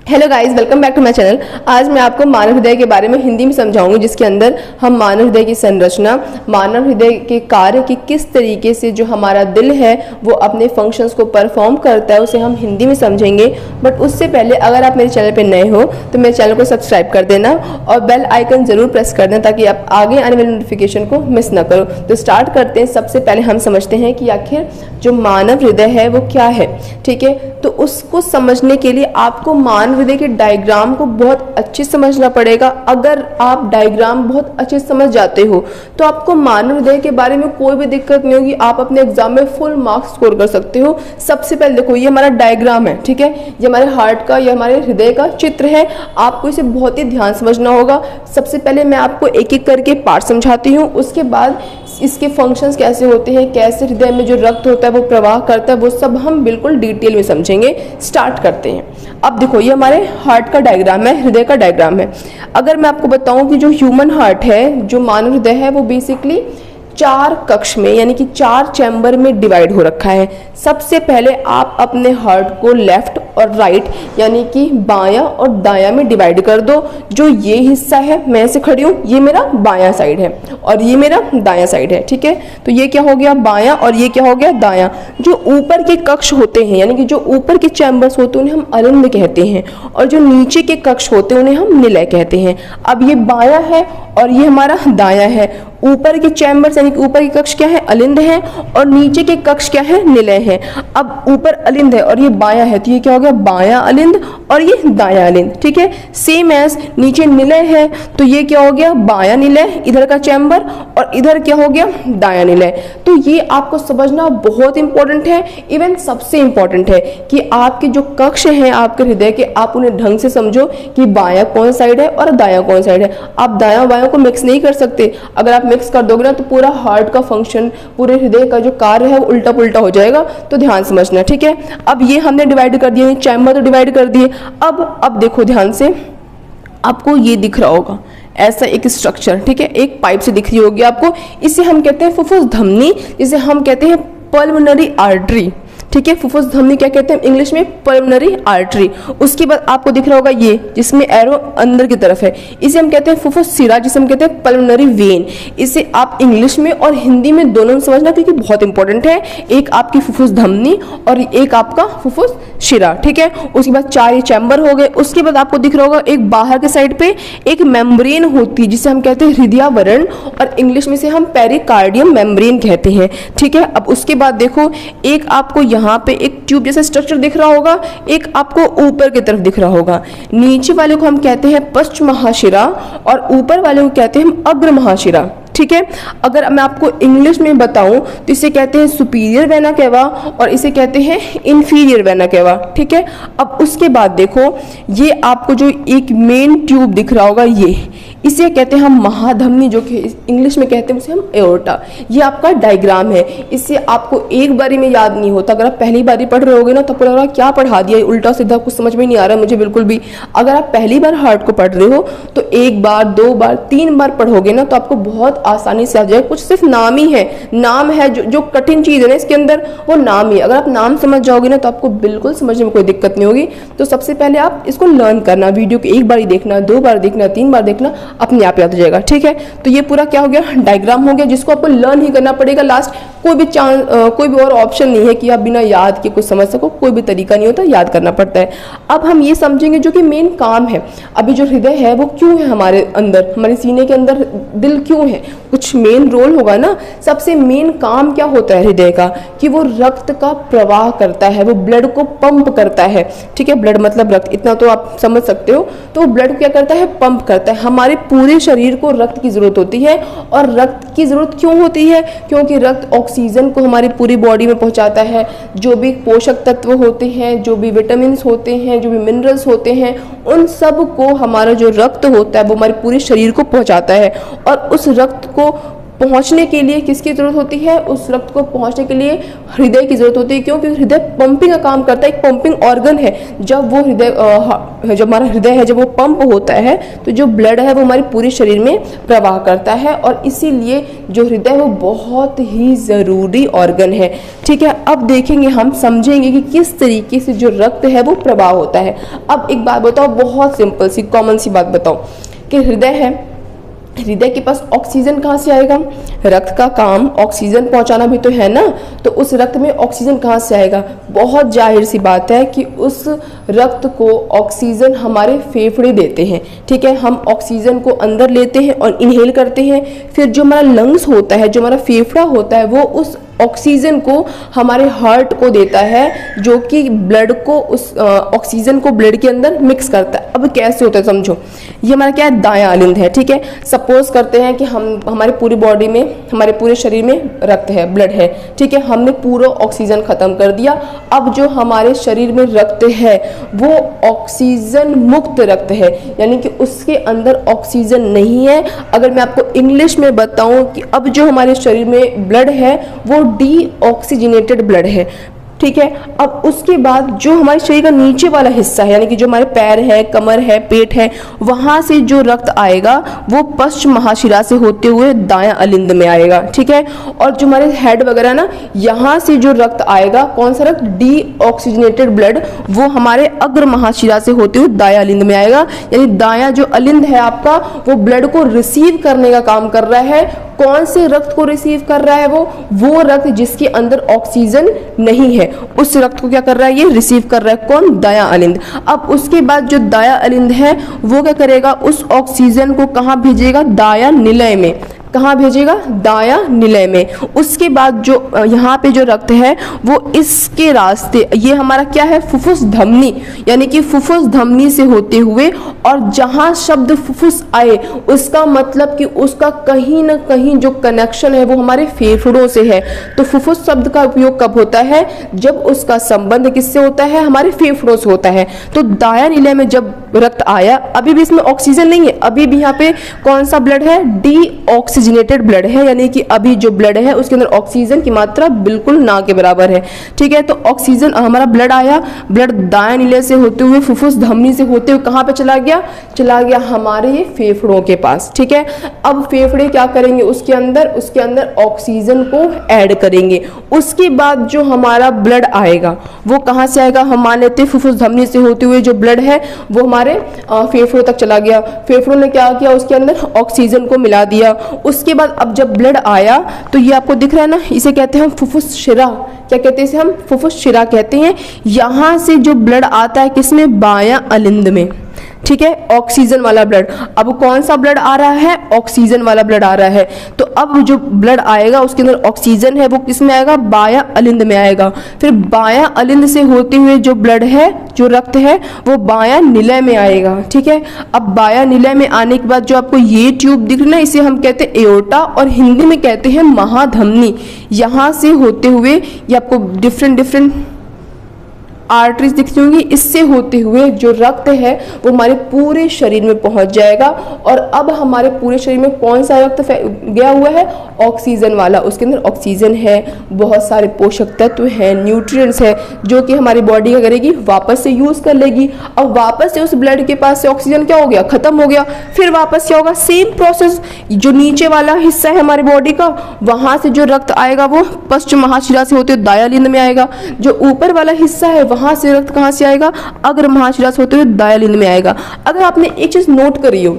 Hello guys, welcome back to my channel. आज मैं आपको मानव हृदय के बारे में हिंदी में समझाऊंगी, जिसके अंदर हम मानव हृदय की संरचना, मानव हृदय के कार्य की किस तरीके से जो हमारा दिल है वो अपने फंक्शंस को परफॉर्म करता है, उसे हम हिंदी में समझेंगे। बट उससे पहले अगर आप मेरे चैनल पर नए हो तो मेरे चैनल को सब्सक्राइब कर देना और बेल आइकन जरूर प्रेस कर देना ताकि आप आगे आने वाले नोटिफिकेशन को मिस ना करो। तो स्टार्ट करते हैं। सबसे पहले हम समझते हैं कि आखिर जो मानव हृदय है वो क्या है। ठीक है, तो उसको समझने के लिए आपको मानव हृदय के डायग्राम को बहुत अच्छे से समझना पड़ेगा। अगर आप डायग्राम बहुत अच्छे से समझ जाते हो तो आपको मानव हृदय के बारे में कोई भी दिक्कत नहीं होगी, आप अपने एग्जाम में फुल मार्क्स स्कोर कर सकते हो। सबसे पहले देखो, ये हमारा डायग्राम है। ठीक है, ये हमारे हार्ट का या हमारे हृदय का चित्र है। आपको इसे बहुत ही ध्यान समझना होगा। सबसे पहले मैं आपको एक एक करके पार्ट समझाती हूँ, उसके बाद इसके फंक्शंस कैसे होते हैं, कैसे हृदय में जो रक्त होता है वो प्रवाह करता है, वो सब हम बिल्कुल डिटेल में समझेंगे। स्टार्ट करते हैं। अब देखो, ये हमारे हार्ट का डायग्राम है, हृदय का डायग्राम है। अगर मैं आपको बताऊं कि जो ह्यूमन हार्ट है, जो मानव हृदय है, वो बेसिकली 4 कक्ष में यानी कि 4 चैम्बर में डिवाइड हो रखा है। सबसे पहले आप अपने हार्ट को लेफ्ट और राइट यानी कि बायां और दायां में डिवाइड कर दो। जो ये हिस्सा है, मैं ऐसे खड़ी हूँ, ये मेरा बायां साइड है और ये मेरा दायां साइड है। ठीक है, तो ये क्या हो गया बायां और ये क्या हो गया दायां। जो ऊपर के कक्ष होते हैं यानी कि जो ऊपर के चैम्बर्स होते हैं उन्हें हम अलिंद कहते हैं, और जो नीचे के कक्ष होते हैं उन्हें हम निलय कहते हैं। अब ये बायां है और ये हमारा दायां है। ऊपर के चैम्बर्स यानी कि ऊपर के कक्ष क्या है, अलिंद है, और नीचे के कक्ष क्या है, निलय है। अब ऊपर अलिंद है और ये बायां है, तो ये क्या हो गया बायां अलिंद और ये दायां अलिंद। ठीक है, सेम एज नीचे निलय है तो ये क्या हो गया बायां निलय, इधर का चैम्बर, और इधर क्या हो गया दायां निलय। तो ये आपको समझना बहुत इंपॉर्टेंट है, इवन सबसे इंपॉर्टेंट है कि आपके जो कक्ष हैं आपके हृदय के, आप उन्हें ढंग से समझो कि बायां कौन साइड है और दायां कौन साइड है। आप दायां बायां को मिक्स नहीं कर सकते। अगर आप मिक्स कर दोगे ना तो पूरा हार्ट का फंक्शन, पूरे हृदय का जो कार्य है वो उल्टा पुल्टा हो जाएगा। तो ध्यान समझना। ठीक है, अब ये हमने डिवाइड कर दिया, चैम्बर तो डिवाइड कर दिए। अब देखो ध्यान से, आपको ये दिख रहा होगा ऐसा एक स्ट्रक्चर। ठीक है, एक पाइप से दिख रही होगी आपको, इसे हम कहते हैं फुफ्फुस धमनी, जिसे हम कहते हैं पल्मोनरी आर्टरी। ठीक है, फुफ्फुस धमनी क्या कहते हैं इंग्लिश में, पल्मोनरी आर्टरी। उसके बाद आपको दिख रहा होगा ये जिसमें एरो अंदर की तरफ है, इसे हम कहते हैं फुफ्फुस सिरा, जिसे हम कहते हैं पल्मोनरी वेन। इसे आप इंग्लिश में और हिंदी में दोनों में समझना क्योंकि बहुत इंपॉर्टेंट है। एक आपकी फुफ्फुस धमनी और एक आपका फुफ्फुस शिरा। ठीक है, उसके बाद 4 ये चैम्बर हो गए। उसके बाद आपको दिख रहा होगा एक बाहर के साइड पे एक मेम्ब्रेन होती है जिसे हम कहते हैं हृदयावरण, और इंग्लिश में से हम पेरिकार्डियम मेम्ब्रेन कहते हैं। ठीक है, अब उसके बाद देखो, एक आपको यहाँ पे एक ट्यूब जैसा स्ट्रक्चर दिख रहा होगा, एक आपको ऊपर की तरफ दिख रहा होगा। नीचे वाले को हम कहते हैं पश्च महाशिरा और ऊपर वाले को कहते हैं हम अग्र महाशिरा। ठीक है, अगर मैं आपको इंग्लिश में बताऊं तो इसे कहते हैं सुपीरियर वेना केवा और इसे कहते हैं इंफीरियर वेना केवा। ठीक है, अब उसके बाद देखो, ये आपको जो एक मेन ट्यूब दिख रहा होगा, इसे कहते हैं हम महाधमनी, जो कि इंग्लिश में कहते हैं उसे हम एओर्टा। ये आपका डायग्राम है। इससे आपको एक बारी में याद नहीं होता। अगर आप पहली बारी पढ़ रहे होगे ना तो पूरा क्या पढ़ा दिया, उल्टा सीधा, कुछ समझ में नहीं आ रहा मुझे बिल्कुल भी। अगर आप पहली बार हार्ट को पढ़ रहे हो तो 1 बार 2 बार 3 बार पढ़ोगे ना तो आपको बहुत आसानी से आ जाएगा। कुछ सिर्फ नाम ही है, नाम है जो कठिन चीज है ना इसके अंदर, वो नाम ही। अगर आप नाम समझ जाओगे ना तो आपको बिल्कुल समझने में कोई दिक्कत नहीं होगी। तो सबसे पहले आप इसको लर्न करना, वीडियो को 1 बार ही देखना, 2 बार देखना, 3 बार देखना, अपने आप याद हो जाएगा। ठीक है, तो ये पूरा क्या हो गया डायग्राम हो गया, जिसको आपको लर्न ही करना पड़ेगा। लास्ट कोई भी और ऑप्शन नहीं है कि आप बिना याद के कुछ समझ सको, कोई भी तरीका नहीं होता, याद करना पड़ता है। अब हम ये समझेंगे जो कि मेन काम है। अभी जो हृदय है वो क्यों है हमारे अंदर, हमारे सीने के अंदर दिल क्यों है, कुछ मेन रोल होगा ना। सबसे मेन काम क्या होता है हृदय का, कि वो रक्त का प्रवाह करता है, वो ब्लड को पंप करता है। ठीक है, ब्लड मतलब रक्त, इतना तो आप समझ सकते हो। तो वो ब्लड क्या करता है, पंप करता है। हमारे पूरे शरीर को रक्त की जरूरत होती है, और रक्त की जरूरत क्यों होती है, क्योंकि रक्त ऑक्सीजन को हमारी पूरी बॉडी में पहुंचाता है। जो भी पोषक तत्व होते हैं, जो भी विटामिन होते हैं, जो भी मिनरल्स होते हैं, उन सब को हमारा जो रक्त होता है वो हमारे पूरे शरीर को पहुंचाता है। और उस रक्त को पहुंचने के लिए किसकी ज़रूरत होती है? उस रक्त को पहुंचने के लिए हृदय की ज़रूरत होती है। क्यों? क्योंकि हृदय पंपिंग का काम करता है, एक पंपिंग ऑर्गन है। जब वो जब हमारा हृदय है, जब वो पंप होता है तो जो ब्लड है वो हमारे पूरे शरीर में प्रवाह करता है, और इसीलिए जो हृदय है वो बहुत ही ज़रूरी ऑर्गन है। ठीक है, अब देखेंगे, हम समझेंगे कि किस तरीके से जो रक्त है वो प्रवाह होता है। अब एक बात बताओ, बहुत सिंपल सी कॉमन सी बात बताओ कि हृदय है, हृदय के पास ऑक्सीजन कहाँ से आएगा? रक्त का काम ऑक्सीजन पहुंचाना भी तो है ना, तो उस रक्त में ऑक्सीजन कहाँ से आएगा? बहुत जाहिर सी बात है कि उस रक्त को ऑक्सीजन हमारे फेफड़े देते हैं। ठीक है, हम ऑक्सीजन को अंदर लेते हैं और इनहेल करते हैं, फिर जो हमारा लंग्स होता है, जो हमारा फेफड़ा होता है, वो उस ऑक्सीजन को हमारे हार्ट को देता है, जो कि ब्लड को उस ऑक्सीजन को ब्लड के अंदर मिक्स करता है। अब कैसे होता है समझो, ये हमारा क्या है? दायां अलिंद है। ठीक है, सपोज करते हैं कि हमारे पूरी बॉडी में, हमारे पूरे शरीर में रक्त है, ब्लड है। ठीक है, हमने पूरा ऑक्सीजन खत्म कर दिया। अब जो हमारे शरीर में रक्त है वो ऑक्सीजन मुक्त रक्त है, यानी कि उसके अंदर ऑक्सीजन नहीं है। अगर मैं आपको इंग्लिश में बताऊं कि अब जो हमारे शरीर में ब्लड है वो डीऑक्सीजनेटेड ब्लड है। ठीक है, अब उसके बाद जो हमारे शरीर का नीचे वाला हिस्सा है, यानी कि जो हमारे पैर है, कमर है, पेट है, वहां से जो रक्त आएगा वो पश्च महाशिरा से होते हुए दायां अलिंद में आएगा। ठीक है, और जो हमारे हेड वगैरह ना, यहाँ से जो रक्त आएगा, कौन सा रक्त? डीऑक्सीजनेटेड ब्लड, वो हमारे अग्र महाशिरा से होते हुए दायां अलिंद में आएगा। यानी दायां जो अलिंद है आपका, वो ब्लड को रिसीव करने का काम कर रहा है। कौन से रक्त को रिसीव कर रहा है? वो रक्त जिसके अंदर ऑक्सीजन नहीं है, उस रक्त को क्या कर रहा है? ये रिसीव कर रहा है। कौन? दायां अलिंद। अब उसके बाद जो दायां अलिंद है वो क्या करेगा? उस ऑक्सीजन को कहाँ भेजेगा? दायां निलय में। कहाँ भेजेगा? दायां निलय में। उसके बाद जो यहाँ पे जो रक्त है वो इसके रास्ते, ये हमारा क्या है? फुफ्फुस धमनी, यानी कि फुफ्फुस धमनी से होते हुए, और जहाँ शब्द फुफ्फुस आए उसका मतलब कि उसका कहीं ना कहीं जो कनेक्शन है वो हमारे फेफड़ों से है। तो फुफ्फुस शब्द का उपयोग कब होता है? जब उसका संबंध किससे होता है? हमारे फेफड़ों से होता है। तो दायां निलय में जब रक्त आया, अभी भी इसमें ऑक्सीजन नहीं है, अभी भी यहाँ पे कौन सा ब्लड है? डीऑक्सीजनेटेड ब्लड है, यानी कि अभी जो ब्लड है उसके अंदर ऑक्सीजन की मात्रा बिल्कुल ना के बराबर है। ठीक है, तो ऑक्सीजन, हमारा ब्लड आया, ब्लड दायां निलय से होते हुए फुफ्फुस धमनी से होते हुए कहाँ पे चला गया? चला गया हमारे ये फेफड़ों के पास। ठीक है, अब फेफड़े क्या करेंगे? उसके अंदर ऑक्सीजन को ऐड करेंगे। उसके बाद जो हमारा ब्लड आएगा वो कहाँ से आएगा? हम मान लेते हैं फुफ्फुस धमनी से होते हुए जो ब्लड है वो हमारे फेफड़ों तक चला गया। फेफड़ों ने क्या किया? उसके अंदर ऑक्सीजन को मिला दिया। उसके बाद अब जब ब्लड आया तो ये आपको दिख रहा है ना, इसे कहते हैं हम फुफ्फुस शिरा। क्या कहते हैं इसे? हम फुफ्फुस शिरा कहते हैं। यहाँ से जो ब्लड आता है किसमें? बायां अलिंद में। ठीक है, ऑक्सीजन वाला ब्लड। अब कौन सा ब्लड आ रहा है? ऑक्सीजन वाला ब्लड आ रहा है। तो अब जो ब्लड आएगा उसके अंदर ऑक्सीजन है, वो किस में आएगा? बायां अलिंद में आएगा। फिर बायां अलिंद से होते हुए जो ब्लड है, जो रक्त है, वो बायां निलय में आएगा। ठीक है, अब बायां निलय में आने के बाद जो आपको ये ट्यूब दिख रही है ना, इसे हम कहते हैं एओर्टा, और हिंदी में कहते हैं महाधमनी। यहाँ से होते हुए ये आपको डिफरेंट आर्टरीज दिखती होंगी, इससे होते हुए जो रक्त है वो हमारे पूरे शरीर में पहुंच जाएगा। और अब हमारे पूरे शरीर में कौन सा रक्त गया हुआ है? ऑक्सीजन वाला। उसके अंदर ऑक्सीजन है, बहुत सारे पोषक तत्व हैं, न्यूट्रिएंट्स है, जो कि हमारी बॉडी क्या करेगी? वापस से यूज कर लेगी। अब वापस से उस ब्लड के पास से ऑक्सीजन क्या हो गया? खत्म हो गया। फिर वापस क्या होगा? Same process. जो नीचे वाला हिस्सा है हमारी बॉडी का, वहां से जो रक्त आएगा वो पश्च महाशिरा से होते हुए दायां अलिंद में आएगा। जो ऊपर वाला हिस्सा है वहां से रक्त कहां से आएगा? अग्र महाशिरा से होते हुए दायां अलिंद में आएगा। अगर आपने एक चीज नोट करी हो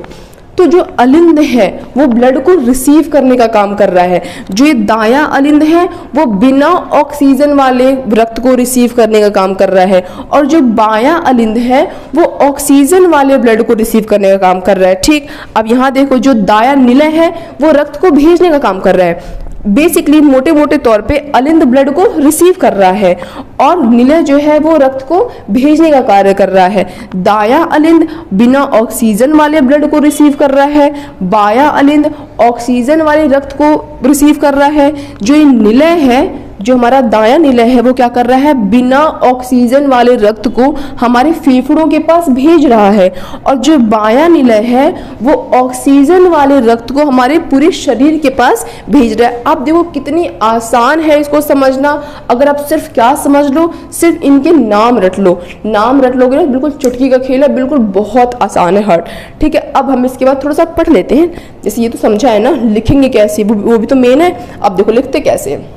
तो जो अलिंद है वो ब्लड को रिसीव करने का काम कर रहा है। जो ये दायां अलिंद है वो बिना ऑक्सीजन वाले रक्त को रिसीव करने का काम कर रहा है, और जो बायां अलिंद है वो ऑक्सीजन वाले ब्लड को रिसीव करने का काम कर रहा है। ठीक, अब यहाँ देखो, जो दायां निलय है वो रक्त को भेजने का काम कर रहा है। बेसिकली मोटे मोटे तौर पे अलिंद ब्लड को रिसीव कर रहा है और निलय जो है वो रक्त को भेजने का कार्य कर रहा है। दायां अलिंद बिना ऑक्सीजन वाले ब्लड को रिसीव कर रहा है, बायां अलिंद ऑक्सीजन वाले रक्त को रिसीव कर रहा है। जो ये निलय है जो हमारा दायां निलय है वो क्या कर रहा है, बिना ऑक्सीजन वाले रक्त को हमारे फेफड़ों के पास भेज रहा है, और जो बायां निलय है वो ऑक्सीजन वाले रक्त को हमारे पूरे शरीर के पास भेज रहा है। आप देखो कितनी आसान है इसको समझना। अगर आप सिर्फ क्या समझ लो, सिर्फ इनके नाम रट लो, नाम रट लोगे ना, बिल्कुल चुटकी का खेल है, बिल्कुल बहुत आसान है हर्ट। ठीक है, अब हम इसके बाद थोड़ा सा पढ़ लेते हैं। जैसे ये तो समझा है ना, लिखेंगे कैसे वो भी तो मेन है। अब देखो लिखते कैसे हैं।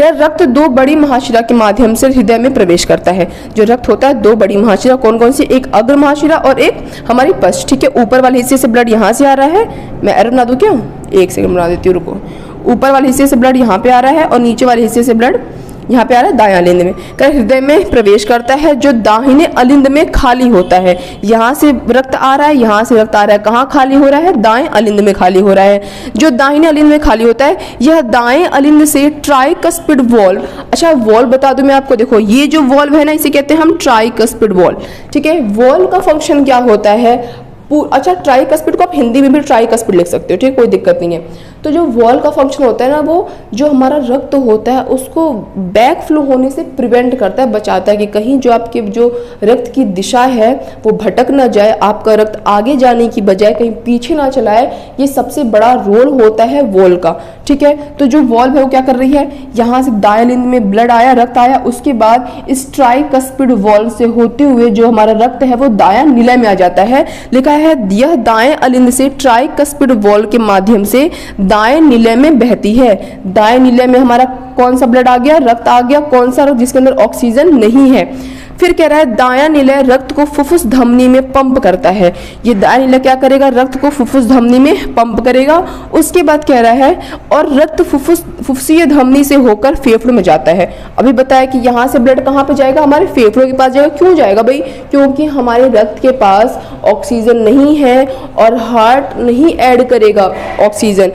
रक्त दो बड़ी महाशिरा के माध्यम से हृदय में प्रवेश करता है। जो रक्त होता है दो बड़ी महाशिरा, कौन कौन सी, एक अग्र महाशिरा और एक हमारी पश्च। ठीक है, ऊपर वाले हिस्से से ब्लड यहाँ से आ रहा है, मैं एरर बना दूं क्या, एक सेकंड बना देती हूँ, रुको। ऊपर वाले हिस्से से ब्लड यहाँ पे आ रहा है और नीचे वाले हिस्से से ब्लड यहाँ पे आ रहा है दायां अलिंद में। हृदय में प्रवेश करता है, जो दाहिने अलिंद में खाली होता है। यहाँ से रक्त आ रहा है, यहाँ से रक्त आ रहा है, कहाँ खाली हो रहा है, दाएं अलिंद में खाली हो रहा है। जो दाहिने अलिंद में खाली होता है, यह दाएं अलिंद से ट्राइकस्पिड वॉल्व, अच्छा वॉल्व बता दूं मैं आपको, देखो ये जो वॉल्व है ना, इसे कहते हैं हम ट्राइकस्पिड वॉल्व। ठीक है, वॉल्व का फंक्शन क्या होता है, अच्छा ट्राइकस्पिड को आप हिंदी में भी ट्राइकस्पिड लिख सकते हो, ठीक, कोई दिक्कत नहीं है। तो जो वॉल्व का फंक्शन होता है ना, वो जो हमारा रक्त होता है उसको बैक फ्लो होने से प्रिवेंट करता है, बचाता है कि कहीं जो आपके जो रक्त की दिशा है वो भटक ना जाए, आपका रक्त आगे जाने की बजाय कहीं पीछे ना चलाए। ये सबसे बड़ा रोल होता है वॉल्व का। ठीक है, तो जो वॉल्व है वो क्या कर रही है, यहाँ से दाएं अलिंद में ब्लड आया, रक्त आया, उसके बाद इस ट्राइकस्पिड वॉल्व से होते हुए जो हमारा रक्त है वो दायां निलय में आ जाता है। लिखा है यह दाएं अलिंद से ट्राइकस्पिड वॉल्व के माध्यम से दाएं निलय में बहती है। दाएं निलय में हमारा कौन सा ब्लड आ गया, रक्त आ गया, कौन सा रक्त, जिसके अंदर ऑक्सीजन नहीं है। फिर कह रहा है दायां निलय रक्त को फुफ्फुस धमनी में पंप करता है। ये दायां निलय क्या करेगा, रक्त को फुफ्फुस धमनी में पंप करेगा। उसके बाद कह रहा है और रक्त फुफ्फुसीय धमनी से होकर फेफड़ों में जाता है। अभी बताया कि यहाँ से ब्लड कहाँ पे जाएगा, हमारे फेफड़ों के पास जाएगा। क्यों जाएगा भाई, क्योंकि हमारे रक्त के पास ऑक्सीजन नहीं है और हार्ट नहीं ऐड करेगा ऑक्सीजन।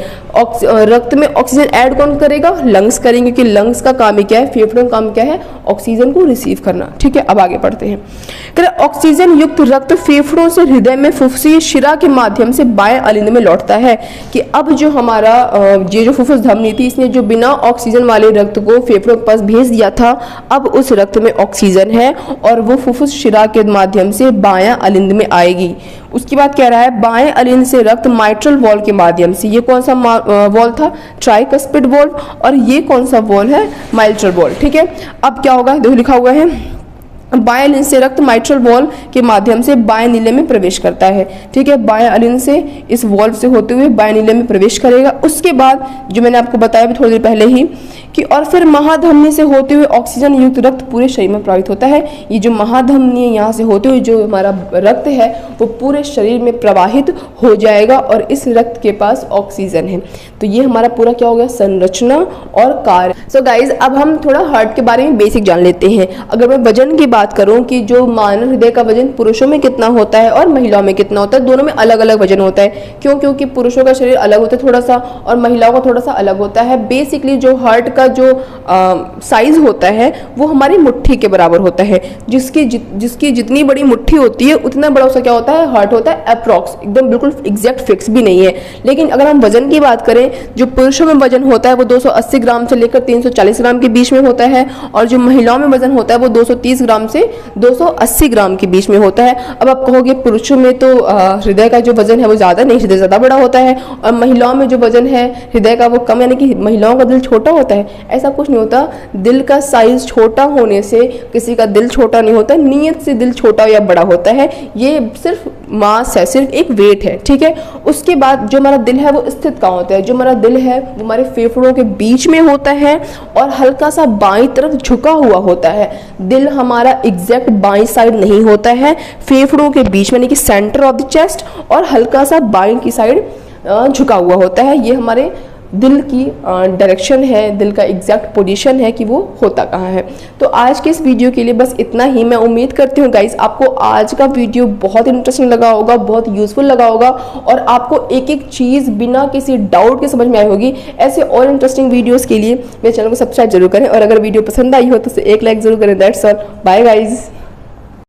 रक्त में ऑक्सीजन ऐड कौन करेगा, लंग्स करेंगे, कि लंग्स का काम ही क्या है, फेफड़ों का काम क्या है, ऑक्सीजन को रिसीव करना। ठीक है, अब आगे पढ़ते हैं। ऑक्सीजन युक्त रक्त फेफड़ों से हृदय में फुफ्फुसीय शिरा के माध्यम से बाएं अलिंद में लौटता है। कि अब जो हमारा ये जो फुफ्फुस धमनी थी, इसने जो बिना ऑक्सीजन वाले रक्त को फेफड़ों के पास भेज दिया था, अब उस रक्त में ऑक्सीजन है और वो फुफ्फुस शिरा के माध्यम से बायां अलिंद में आएगी। उसके बाद कह रहा है बाएं अलिंद से रक्त माइट्रल वॉल्व के माध्यम से, ये कौन सा वॉल्व था, ट्राइकस्पिड वॉल्व, और ये कौन सा वॉल्व है, माइट्रल वॉल्व। ठीक है, अब क्या होगा, देखो लिखा हुआ है बाएं अलिंद से रक्त माइट्रल वॉल्व के माध्यम से बाएं नीले में प्रवेश करता है। ठीक है, बाएं अलिंद से इस वॉल्व से होते हुए बाएं नीले में प्रवेश करेगा। उसके बाद जो मैंने आपको बताया भी थोड़ी देर पहले ही कि और फिर महाधमनी से होते हुए ऑक्सीजन युक्त रक्त पूरे शरीर में प्रवाहित होता है। ये जो महाधमनी है, यहाँ से होते हुए जो हमारा रक्त है वो पूरे शरीर में प्रवाहित हो जाएगा और इस रक्त के पास ऑक्सीजन है। तो ये हमारा पूरा क्या हो गया, संरचना और कार्य। सो गाइज, अब हम थोड़ा हार्ट के बारे में बेसिक जान लेते हैं। अगर मैं वजन की बात करूं कि जो मानव हृदय का वजन पुरुषों में कितना होता है और महिलाओं में कितना होता है, दोनों में अलग अलग वजन होता है। क्यों, क्योंकि पुरुषों का शरीर अलग होता है थोड़ा सा और महिलाओं का थोड़ा सा अलग होता है। बेसिकली जो हार्ट का जो साइज होता है वो हमारी मुट्ठी के बराबर होता है। जिसकी जितनी बड़ी मुट्ठी होती है उतना बड़ा उसका क्या होता है, हार्ट होता है। अप्रॉक्स एकदम बिल्कुल एग्जैक्ट फिक्स भी नहीं है। लेकिन अगर हम वजन की बात करें, जो पुरुषों में वजन होता है वो 280 ग्राम से लेकर 340 ग्राम के बीच में होता है, और जो महिलाओं में वजन होता है वो 230 ग्राम से 280 ग्राम के बीच में होता है। अब आप कहोगे पुरुषों में तो हृदय का जो वजन है वो ज़्यादा नहीं, हृदय ज़्यादा बड़ा होता है, और महिलाओं में जो वजन है हृदय का वो कम, यानी कि महिलाओं का दिल छोटा होता है। ऐसा कुछ नहीं होता। दिल का साइज छोटा होने से किसी का दिल छोटा नहीं होता, नियत से दिल छोटा या बड़ा होता है। ये सिर्फ मास है, सिर्फ एक वेट है। ठीक है, उसके बाद जो हमारा दिल है वो स्थित कहाँ होता है, जो हमारा दिल है वो हमारे फेफड़ों के बीच में होता है और हल्का सा बाईं तरफ झुका हुआ होता है। दिल हमारा एग्जैक्ट बाईं साइड नहीं होता है, फेफड़ों के बीच में यानी कि सेंटर ऑफ द चेस्ट, और हल्का सा बाईं की साइड झुका हुआ होता है। ये हमारे दिल की डायरेक्शन है, दिल का एग्जैक्ट पोजीशन है कि वो होता कहाँ है। तो आज के इस वीडियो के लिए बस इतना ही। मैं उम्मीद करती हूँ गाइस आपको आज का वीडियो बहुत इंटरेस्टिंग लगा होगा, बहुत यूजफुल लगा होगा, और आपको एक एक चीज़ बिना किसी डाउट के समझ में आई होगी। ऐसे और इंटरेस्टिंग वीडियोज़ के लिए मेरे चैनल को सब्सक्राइब जरूर करें, और अगर वीडियो पसंद आई हो तो उसे एक लाइक जरूर करें। That's all, bye guys.